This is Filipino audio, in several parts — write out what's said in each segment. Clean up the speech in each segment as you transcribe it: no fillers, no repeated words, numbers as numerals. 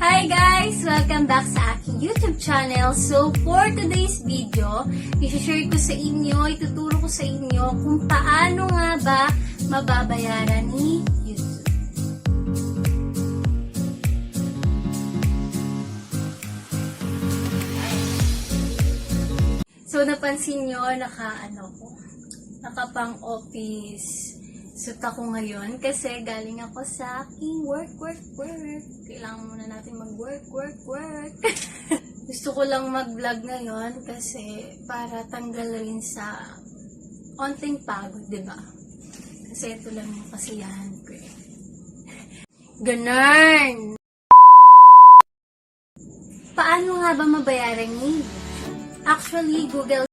Hi guys! Welcome back sa aking YouTube channel. So, for today's video, i-share ko sa inyo, ituturo ko sa inyo kung paano nga ba mababayaran ni YouTube. So, napansin nyo, nakapang office suit ako ngayon kasi galing ako sa aking work. Kailangan muna natin mag-work. Gusto ko lang mag-vlog ngayon kasi para tanggal rin sa onting pagod, diba? Kasi ito lang yung kasiyahan ko eh. Ganun! Paano nga ba mabayaran ni? Actually, Google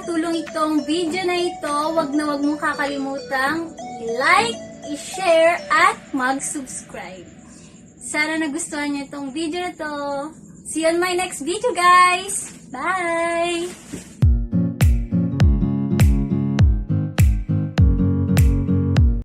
tulong itong video na ito, wag mong kakalimutang i-like, i-share, at mag-subscribe. Sana nagustuhan niyo itong video na to. See you on my next video, guys! Bye!